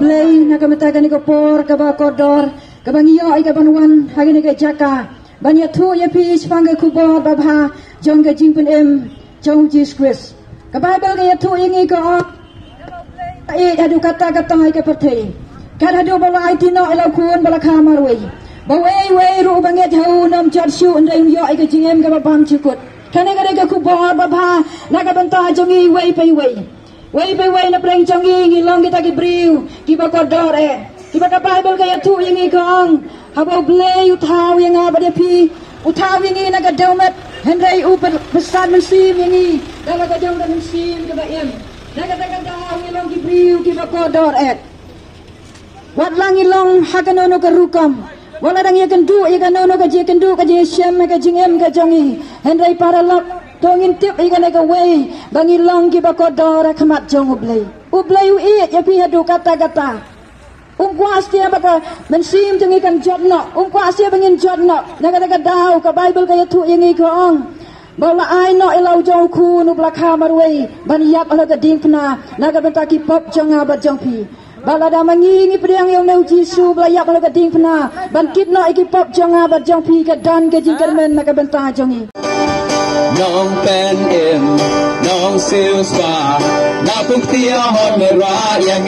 blay na kamatagan ni kapor kaba kodor kabang iyo ay kabanwan hagi ni jaka banya thu ya pi spanga kubo babha jong ka jingpen jong Jesus Christ ka Bible ka thu ingi ko ai adu kata ay ka perthei kan adu bala ai tino elaw kun bala khamarwei bawei wei ru banget hau nam chat shu ndai yo ai ka jingem ka babam chukut kane ka kubo babha na ka banta jongi wei pai wei na preng jongi ngilong kita ki briu ki ba kodor ki ba ka Bible ka thu ingi kong habo blay utaw yang apa dia pi utaw yang na ka domet hendai pesan mensim yang ni dalam ka jong dan mensim ke baem daga daw ngilong ki briu ki ba kodor wat lang ngilong hakanono ka rukam wala dang yakan du yakan nono ka je kan du ka je syam ka jingem ka jongi hendai para lok tongin tip yakan ka wei bangilong ki ba kodor khamat jong ublay ya pi hadu kata kuas dia baka mensim jeng ikan jodno kuas dia bangin jodno naga daw ka Bible kaya thu yang ikong bala ai no elau jong ku nu blakha marwei ban yap ala ka ding pna naga bentaki pop jong abat jong pi bala da mangi priang yang neu Jisu bala yap ala ka ding pna ban kit no iki pop jong abat jong pi ka dan ka jingkermen naga benta jongi nong pen nong siêu spa na phúc tia hon me ra yang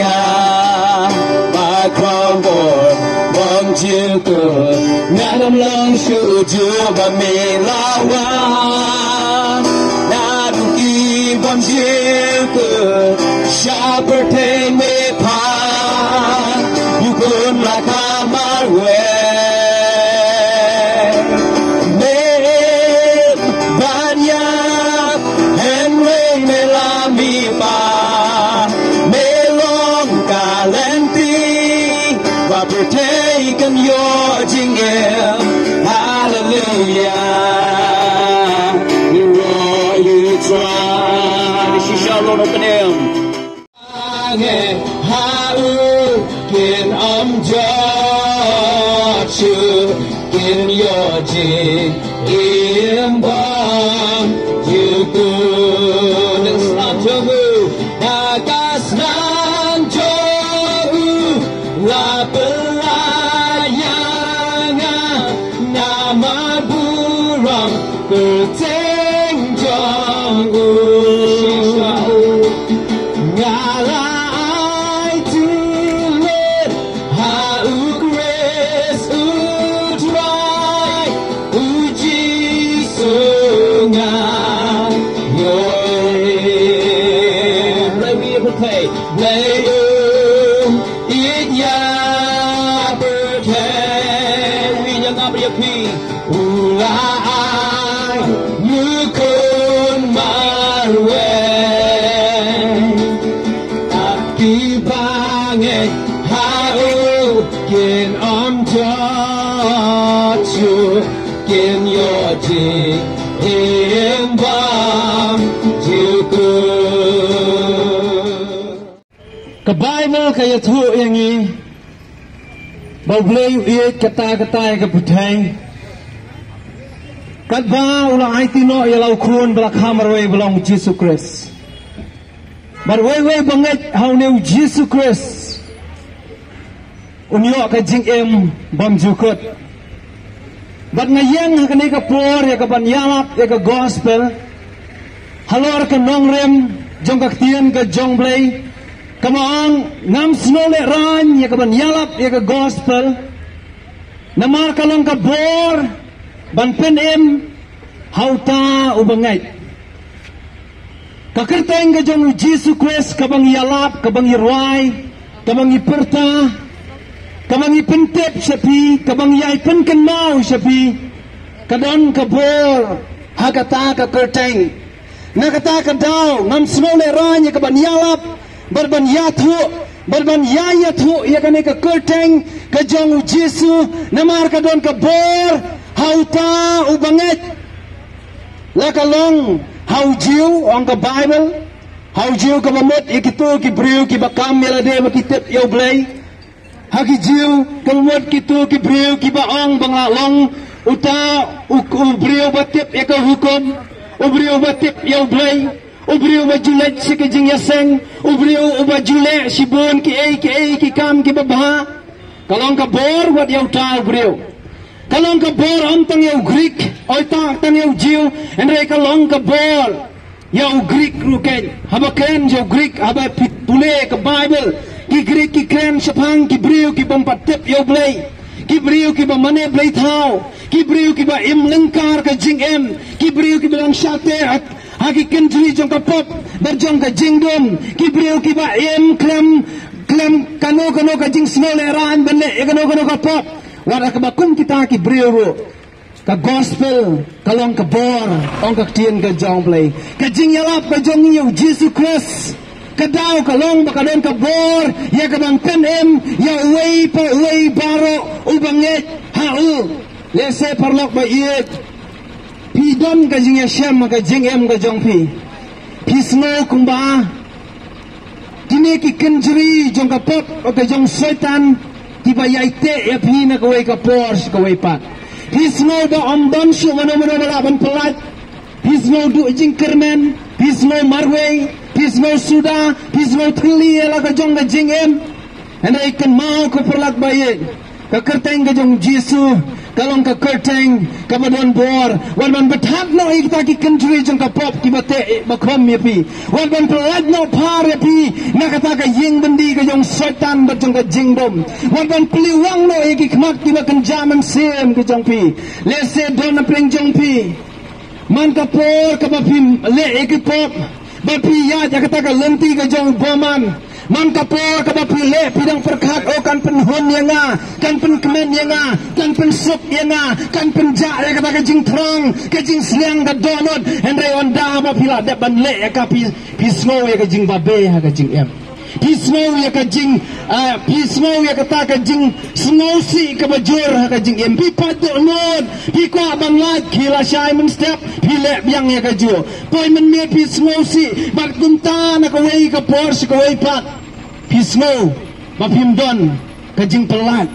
Crown board, bom chiêu cờ, ngã năm long sự chưa và mê lawa, na du ki bom chiêu cờ, sa per te me pa, you kun la kamar we, me banya, henry me la mi pa, me long kalenti. Taken your jingle, hallelujah. You roar, you try. She shall roll up in him. How can in your jingle, you good and stop your move. Nagas nan jogu, berteng jong ngalai tulen hau grace utrai uji sungai yoe lagi berteng lagi inya berteng winya ngabriapi ulai Ke Bible kaya thu yang ni Bible ia kata-kata ke budai kat ba ulang ai tino ia lau kun belak hamarway belong Jesus Christ but way banget how new Jesus Christ unyo ka jingem bam jukut but ngayang ka ni ka por ya ka banyalap ya ka gospel halor ka nongrem jong ka tien ka jong blay kamang ngam snole ran ya ka banyalap ya ka gospel namar ka lang ka bor ban penem hauta ubangay kakerteng ka jong Jesus Christ kabang yalap kabang irway kabang iperta kabang ipentep sapi kabang yai penken mau sapi kadon kabor hakata kakerteng nakata kadaw ngam snole ran ya ka banyalap berban yathu berban yayathu ya kane ka kerteng ka jong Jesu namar ka don ka bor hauta ubanget la ka long hau jiu ang ka Bible hau jiu ka mamot ikitu ki briu ki bakam melade makitep yaw blay hagi jiu ka mamot kitu ki briu ki baong bangalong uta briu batip ya ka hukom briu batip yaw blay Ubriu majulet si ke jing yaseng, ubriu ubajule si bon ki kam ki babha. Kalong ka bor wat yau ta ubriu. Kalong ka bor om tang yau Greek, oi ta tang yau Jew, endre kalong ka bor yau Greek ruken. Haba ken yau Greek, haba pule ke Bible, ki Greek ki ken sepang ki briu ki bompat tip yau blay. Ki briu ki ba mane blay thau, ki briu ki ba im lengkar ka jing em, ki briu ki bilang syate hagi country jong ka pop berjong ka jingdom kibriu kiba em klem kano ka jing small eran benne kano ka pop wara ka bakun kita kibriu ro ka gospel kalong ka bor ong ka tien ka jong play ka jingialap ka jong yu Jesus Christ ka daw kalong bakadon ka bor ya ka bang pen em ya way baro ubanget hau lese parlok ba iet Pidon ka jing yashem ka jing em ka jong pi. Pisno kumba. Kini ki kenjri jong ka pop o ka jong setan tiba yaite ya pi na kawai ka Porsche kawai pat. Pisno da omdon shu mano balaban pelat. Pisno du jing kermen. Pisno marway. Pisno suda. Pisno tili la ka jong ka jing em. Anda ikan mau ko perlat bayin. Ka kerteng ka jong Jesu. Kalong ka kerteng ka badon bor wan man betap no ikta ki country jong ka pop ki bate bakom ya pi wan man pelad no par ya pi na kata ka ying bendi ka jong setan bat jong ka jingdom wan man peliwang no iki kmak ki bakan jaman sem ka jong pi lese don na pleng jong pi man ka por ka bapim le iki pop bapi ya kata ka lenti ka jong boman man kapor ka bapile pidang perkat o kan penhun yanga kan pen kemen yanga kan pen sup yanga kan pen ja ya kata ka jing trong ka jing sliang ka donut endre onda bapila de ban le ka pisno ya ka jing babe ha ka jing em pisno ya ka jing pisno ya kata ka jing snowsi ka bajur ha ka jing em pi padu non pi ko bang lat kila Simon step pile biang ya ka jo poi men me pisno si bat kunta na ka wei ka Porsche ka wei pat Pismo, mapimdon, kajing pelat.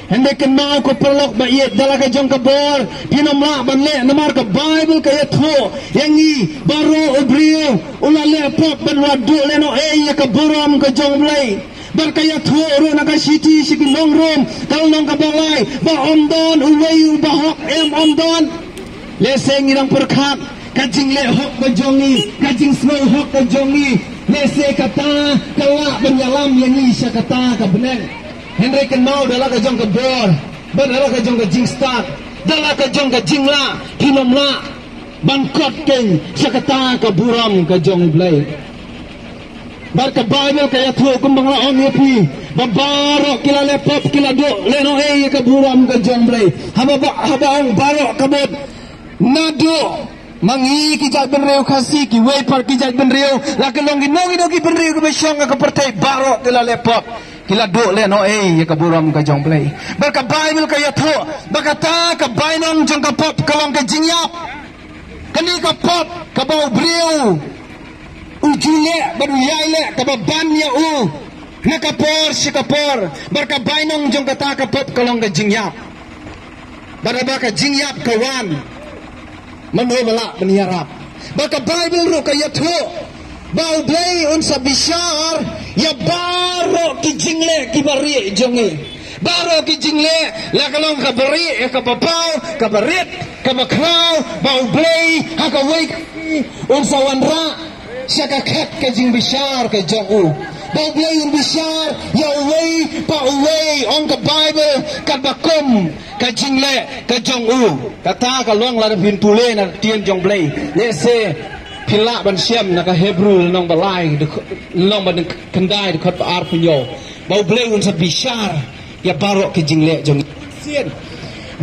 Hendek kenal ko perlok bayet dalam kajong kabor. Pinamla banle namar ka Bible kaya tho. Yangi baro ubrio ulale pop benwadu leno ya kaburam kajong blay. Berkaya tho ro nakasiti sikinong rom kalong kabalay ba omdon uway bahok em omdon. Leseng irang perkat kajing le hok kajongi kajing snow hok kajongi. Lese kata kala benyalam yang isya kata ka beneng Henry kenau dalam kajong ka bor dalam kajong ka jing start dalam kajong ka jingla hinomla bangkot keng sya kata ka buram kajong blay bar ka Bible kaya tu kumbang laon yapi babaro kila lepop kila do leno ka buram kajong blay haba ang baro kabot nado mangi kijak benreu kasih ki way par kijak benreu la kelong ginong ki benreu ke besyong ke pertai baro kila lepop kila do le no ya ka buram ka jong play berka Bible ka ya tho bakata ka bainong jong ka pop kalong ka jingiap kani ka pop ka bau breu ujule baru yaile ka ban ya na ka por si ka por berka bainong jong ka ta ka pop kalong ka jingiap baraba ka jingiap kawan Manumala meniarap. Baka Bible ro kaya tho. Bau blay unsa bisyar ya baro ki jingle ki bari jonge. Baro ki jingle la kalong ka bari ka papaw ka barit ka bakraw bau blay ha ka way unsa wanra siya ka khat ka jing bisyar ka jongu. Bau blay un bisyar ya way pa way on ka Bible ka bakom ka jingle ka jongu kata ka luang la bin tule na tien jong blay lese pila ban siam na ka Hebrew nong balai nong ban kendai de khot ar punyo bau blay un sa bishar ya baro ke jingle jong sien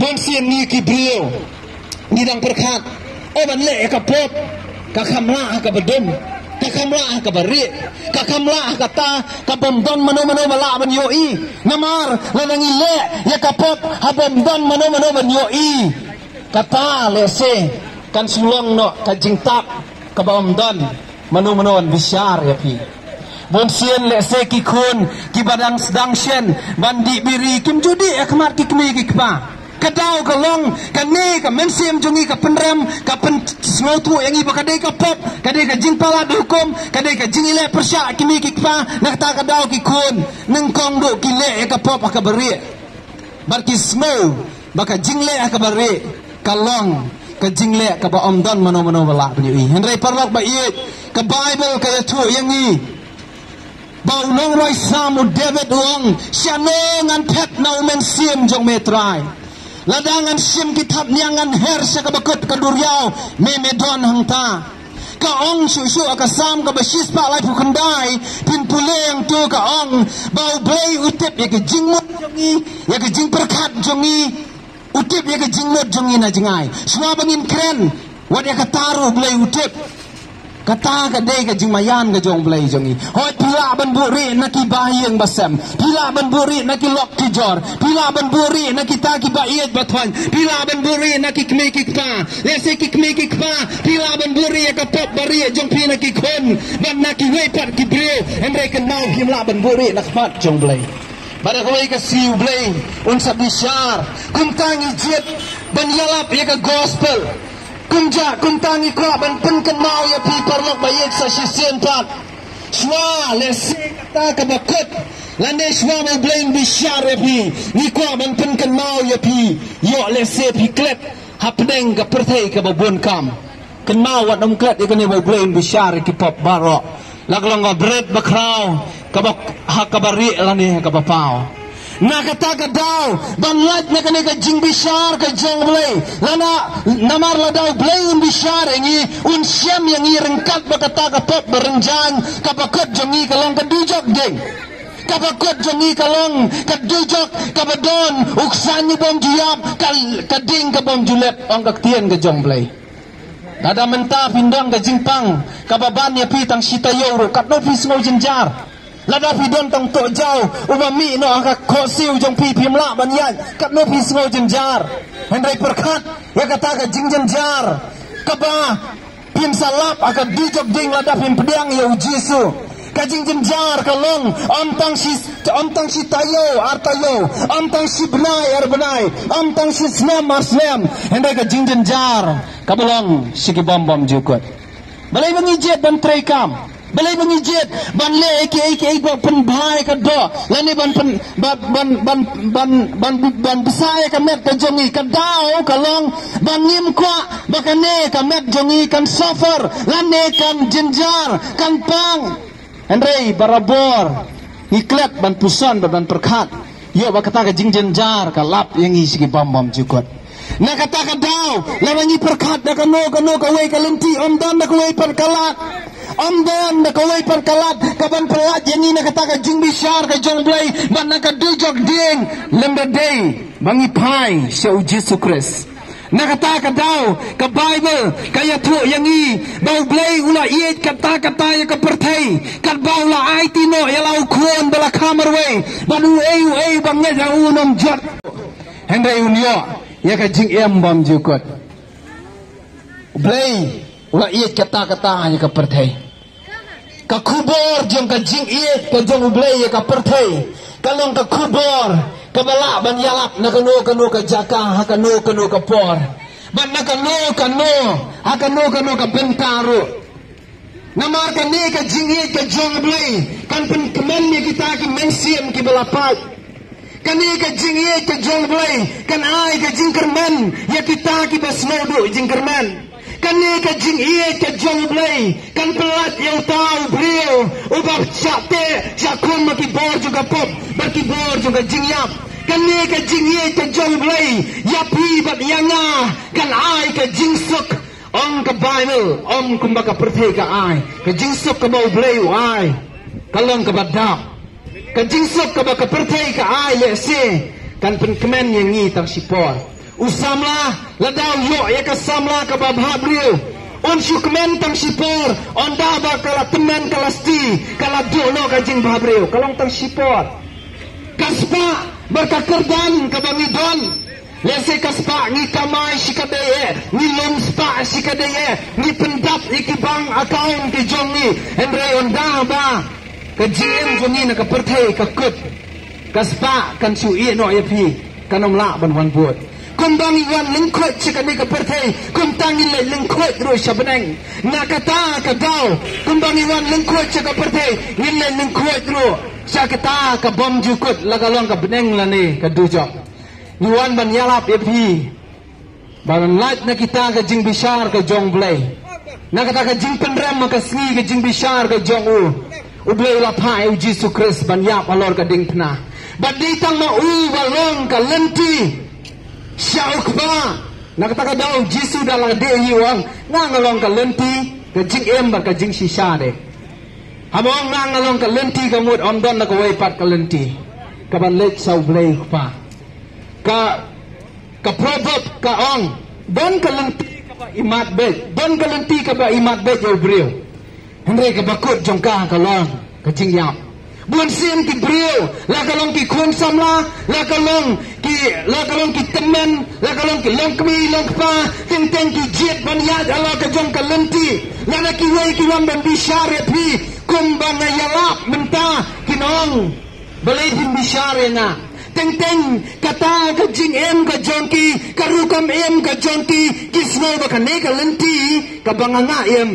bon sien ni ki brio ni dang perkat o ban le ka pop ka khamla ka badum ka khamla ka bari ka khamla ka ta ka bomdon mano mala ban yoi namar lanang ile ya ka pop ha bomdon mano ban yoi kata lese kan sulong no ka jingtap ka bomdon mano an bisyar ya pi bon sien lese ki khun ki badang sedang sien bandi biri kim judi akmat ki kmi ki kpa kadau kalong kane ka mensiam jongi ka penrem ka pen snotu yang iba kadai ka pop kadai ka jing pala hukum kadai ka jingile persya kimi kikpa nak ta kadau ki kun neng kong do kile ka pop ka beri barki snow baka jingle ka beri kalong ka jingle ka ba omdon mano bala penyi henry parlok ba iet ka bible ka tu yang i bau nong roi samu David wong sianongan pet nau men sim jong metrai ladangan sim kitab niangan her sa kabakot kaduriao me medon hangta ka ong susu akasam ka basis pa lai pukandai pin puleng tu ka ong bau blei utip ya ke jingmot jongi ya ke jing perkat jongi utip ya ke jingmot jongi na jingai semua bangin keren wad ya kataru blei utip kata ka dei ka jingmayan ka jong blai jongi hoi pila ban buri naki bayeng basam pila ban buri naki lok tijor pila ban buri naki ta ki baiet batwan pila ban buri naki kme kikpa lese ki kme kikpa pila ban buri ka pop bari jong pi naki kon ban naki wei pat ki breu endre kan mau himla ban buri nak pat jong blai pada koi ka siu blai un sabishar kum tangi jet ban yalap ya ka gospel kunja kuntangi ko ban pen kenau ya pi parlok bayek sa sisen pat shwa lese kata ka bakot lande shwa mo blame bishar ya pi ni ko ban pen kenau ya pi yo lese pi klet hapdeng ka perthei ka babon kam kenau wat om klet ikani mo blame bishar ki pop baro laglong ga bread bakrau ka bak hakabari lande ka bapao nakata ka daw banlat na kani ka jing bishar ka jong blay lana namar la daw blay un bishar ngi un syam yang i rengkat bakata ka pop berenjang ka bakot jongi kalong ka dujok ding ka bakot jongi kalong ka dujok ka badon uksan ni bom juyap ka ding ka bom julet ong ka tien ka jong blay ada menta pindang ka jingpang ka baban ya pitang sitayo ro kat no pis ngo jenjar lada pidon tang to jau umami no ka khosiu jong pi pimla banyan kat no pi smo jenjar hendai perkat ya kata ka jingjenjar kaba pim salap aka dijok ding lada pim pedang ya jisu ka jingjenjar kalong ontang si tayo artayo ontang si benai arbenai ontang si snem arsnem hendai ka jingjenjar kabolong sigi bom jukut balai bangijet ban trekam balai bangijet ban le eke ban bhai ka do lani ban besai ka met ka jongi ka dau ka long ban nim kwa bakane ka met jongi kan suffer lani kan jenjar kan pang andrei barabor iklat ban pusan ban perkat yo bakata ka jingjenjar ka lap yang isi bom jukot na kata ka daw lawangi perkat na kano ka wei ka lenti ondan na ka wei perkalat Amdan na kawai perkalat kaban pelat yang ini kata ka jing bishar ka jong blay ban na ka dujok ding lemba day bangi pai siya Jesus Christ na kata ka daw ka Bible kaya tu yang i bau blay ula iet kata ya ka pertay kat bau la ai tino ya lau kuon bala kamar way banu ei banget yang unom jat hendai unyo ya ka jing bam jukot blay ula iet kata ya ka pertay ka kubor jong ka jing iet ka jong blay ka perthei kalong ka kubor ka bala ban yalap na kano ka jaka ha kano ka por ban na kano ka bentaro namar ka ni ka jing iet ka jong blay kan pen kemen ni kita ki mensiam ki balapat kani ka jing iet ka jong blay kan ai ka jing kermen ya kita ki basnodo jing kermen kani ka jing iet ka jong blay kan pelat yang tahu beliau ubah cakte cakun maki bor juga pop baki bor juga jingiap kani ka jing iet ka jong blay yapi bat yanga kan ai ka jing suk ong ka Bible ong kumbaka perthei ka ai ka jing suk ka bau blay ai kalong ka badap ka jing suk ka baka perthei ka ai lese kan pen kemen yang ngi tang sipor usamla ladaw yo ya ka samla ka babha brio on syukmen tang sipor on daba kala temen kalasti kala dono ka jing babrio kalong tang sipor kaspa berkakerdan ka bangidon lese kaspa ngi kamai sikadeye ngi lom spa sikadeye ngi pendap ikibang akaun ki jongi endre on daba ka jing jongi na ka perthei ka kut kaspa kan su no ya pi kanom la ban wan buat kumbang iwan lengkot cekani ke pertai kumtangi le lengkot ro sabeneng nakata kadau kumbang iwan lengkot cek pertai ngile lengkot ro sakata ka bom jukut lagalong ka beneng lani ka dujok iwan ban yalap epi baran light na kita ka jing bishar ka jong blay nakata ka jing penram ka sni ka jing bishar ka jong ublay lapai u Jesus Christ ban yap alor ka ding pna baditang ma balong ka lenti syauk ba nakata ka daw Jesus dalang de hiwang ngalong ka lenti ka jing ember ka jing shisha de habang ngalong ka lenti ka mud omdon na ka way pat ka lenti ka ban let sa ublay pa ka proverb ka ong don ka lenti ka ba imat bet don ka lenti ka ba imat bet yo brio henry ka bakut jong ka long ka jing yap buan siem ki brio la kalong ki khon samla la kalong ki temen la kalong ki long kmi long pa ting ting ki jet ban yad ala ka jong ka lenti la na ki way ki wan ban bishare pi kumbang yalap menta kinong balay din bishare na ting ting kata ka jing em ka jong ki karukam em ka jong ki kisno ba kane ka lenti ka banganga em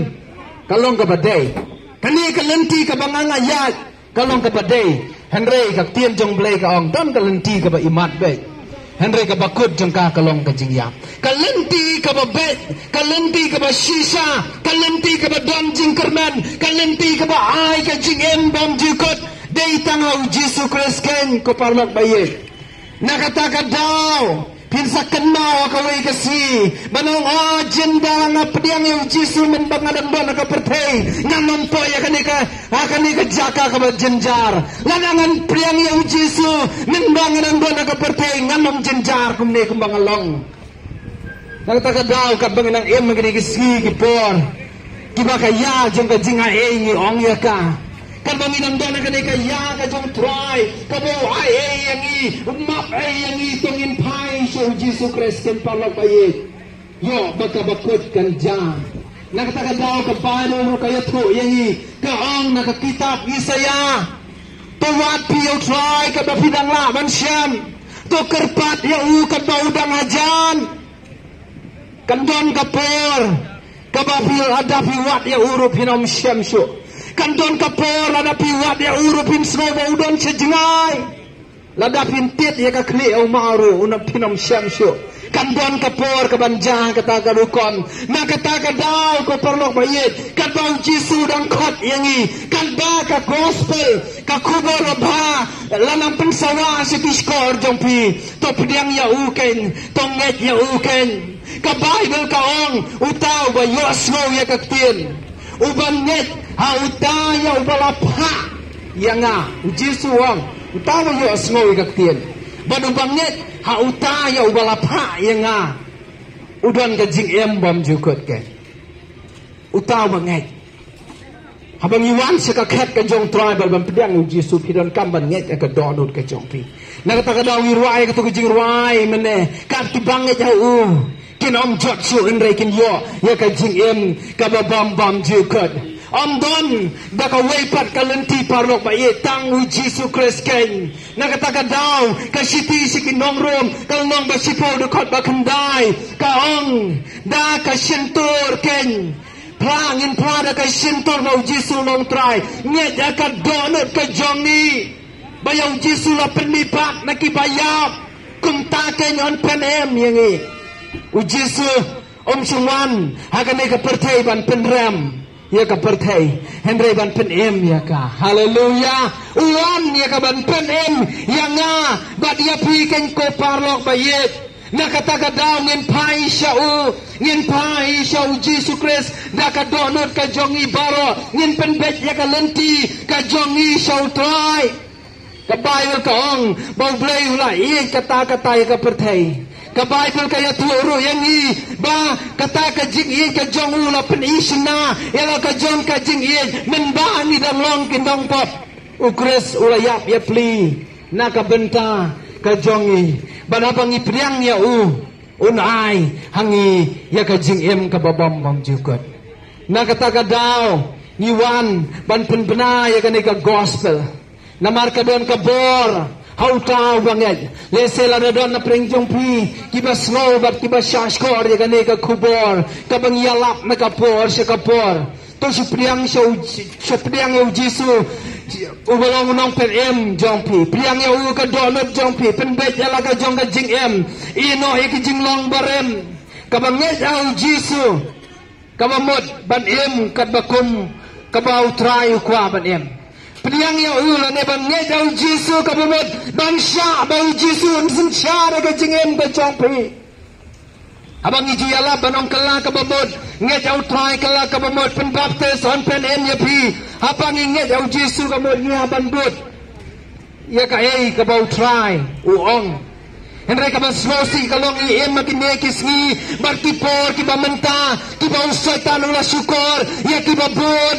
kalong ka baday kane ka lenti ka banganga yad kalong ka baday henry ka tien jong blay ka ong don ka lenti ka ba imat be henry ka bakut jong ka kalong ka jingyap ka lenti ka ba bet ka lenti ka ba shisha ka lenti ka ba don jing kerman ka lenti ka ba ai ka jing em bom jukot day tangau Jesus Christ ken ko parlok bayet nakata ka daw pinsa kenau ka way kasi banong agenda nga pediang yung Jesus men bangadan ba ka pertay nganon po ya kanika jaka ka ba jenjar lanangan pediang yung Jesus men bangadan ba ka pertay nganon jenjar kumne kumbangalong nakata ka daw ka banginang em magigisi kipor kiba kaya jong ka jinga ngi ong ya ka Kabanginang doon na kanay kaya ka jong try kabo ay yangi umap ay yangi tungin pay so Jesus Christ ken palok ayet yo bakabakot kan jam nakataka daw ka paano mo kaya to yangi kaong nakakitab Isaya tuwat piyo try ka bapidang laban siyam to kerpat ya ka baudang ajan kandon kapor kabapil adapi wat ya urup hinom siyam so kandon kapor ladapi wat ya urupin snoba udon sejengay ladapin tit ya kakli au maru unap pinom syamsyo kandon kapor kabanja kata kadukon na kata kadaw ko perlok bayit kadbau jisu dang kot yangi kadba ka gospel ka kubor ba lanang pensawa si piskor jongpi to pediang ya uken tonget ya uken ka bible ka ong utaw ba yosno ya kaktin uban net hautaya ubalapha yanga Jesu wang utawa yo asngo ikaktian banu banget hautaya ubalapha yanga udan ka jing embam jukot ke utawa banget habang iwan sa kaket ka jong tribal ban pedang Jesu pidon kamban nget ka donut ka jong pi nakata daw irwai ka to jing rwai mene ka tibanget ha kinom jot su enre kin yo ya ka jing em ka bam bam jukot Amdon baka waypat kalenti parlok ba tang u Jesus Christ ken nakataka daw ka siti si kinong rom kalnong ba sipo dukot ba kendai kaong da ka sentur ken plangin pada ka sentur ba Jesus long try nget ka donut ka jongi bayang Jesus la penipak nakibayap kung taken on penem yangi u Jesus sungwan hakane ka pertay ban penram ya ka pertay henry ban penem ya ka haleluya ulan ya ka ban penem ya nga bad ya piken ko parlok bayet nakataga daw ngin pai siya u Jesus Christ da ka donut ka jongi baro ngin penbet ya ka lenti ka jongi siya utray ka Bible ka ong bau blay hula iya kata-kata ya ka pertay ka Bible kaya turo yang i ba kata ka jing i ka jong ula penisna yala ka jong ka jing i men ba ni dang long kindong pop ukres ula yap ya pli na ka benta ka jong i banapang ipriang ya unai hangi ya ka jing em ka babam bam jukot na kata ka daw niwan ban penbena ya ka ni ka gospel na marka don ka bor hau ta wanget le sela na don na preng jong pi kiba snow bat kiba shashkor ye gane ka khubor kabang yalap na kapor se kapor to supriang supriang eu jisu ubalong nong pen em jong pi priang eu ka donot jong pi pen bet yala ka jong ka jing em ino ye ki jing long barem kabang nget au jisu kabamot ban em kat bakum kabau try kwa ban em priang ya ulan ne ban nge jau jisu kabamot ban sha bau jisu sin sha ra ka jing em ka jong pi abang Jingialap banong kala kabamot nge jau try kala kabamot pen baptis on pen em ya pi abang nge jau jisu kabamot nya ban but ya ka ei kabau try uong Henry ka basmosi kalong iem makine kisngi bartipor kiba menta kiba usoitan ula syukur ya kiba bon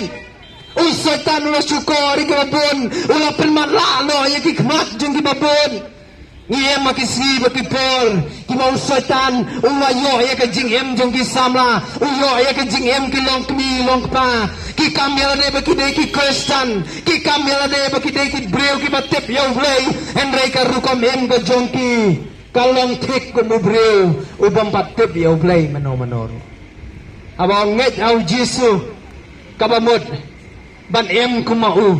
usoitan ula syukur kiba bon ula permalalo ya kikmat jeng kiba bon iem makisngi bartipor kiba usoitan ula yo ya ka jing em jeng kisamla uyo ya ka jing em kilong kmi long pa ki kamela ne bakide ki Kristen ki kamela ne bakide ki breu kiba tep yo vlei Henry ka rukom em ka jongki kalong tik ko mubreu ubang patip yaw play mano abang nget au jisu kabamot ban em kumau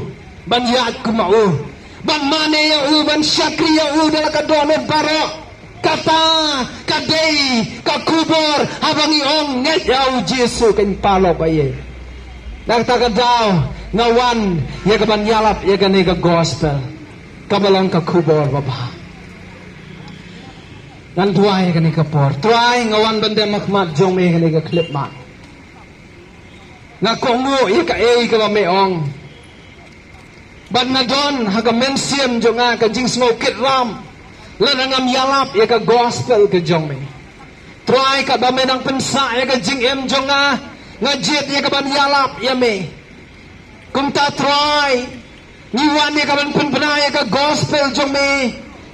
ban yat kumau ban mane yau ban syakri yau dala kadonot baro kata kadei kakubor abang iong nget au jisu ken palo baye nagtakadaw ngawan ya kaban yalap ya gani ka gospel kabalong kakubor baba dan tuai kani kapor tuai ngawan bande makmat jong me kani ka clip mat ngakongo ika ei ka meong ban nadon haga mensiam jonga ka jing smoke ram lanangam yalap ya ka gospel ka jong me tuai ka ba menang pensa ya ka jing em jonga ngajit ya ka ban yalap ya me kumta tuai niwan ya ka ban penpena ya ka gospel jong me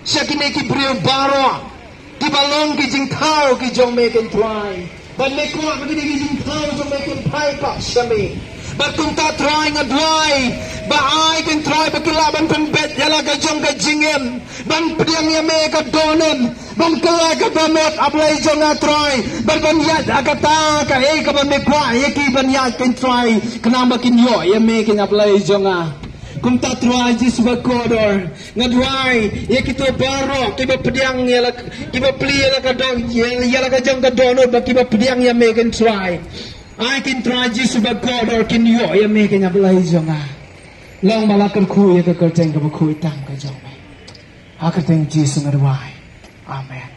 syakine ki brio baro ki balong ki jing thao ki jong me ken try ban me ko ma ki jing thao jong me ken pai pa shami ba kum ta try nga dry ba ai ken try ba kila ban pen bet yala ka jong ka jingem ban priang ya me ka donem ban kala ka ba met ablai jong nga try ban yat akata ka e ka ban me kwa ye ki ban yat ken try kanamba kin yo ya me ken ablai jong nga kum ta try jis ba kodor nga dry ye kito baro kiba pediang yala kiba pli yala ka dong yala ka jong ka dono ba kiba pediang ya me ken try I can try jis ba kodor kin yo ya me ken ablai jong nga long malakar khu ye ka kerteng ka ba khu itang ka jong me akerteng jis nga dry amen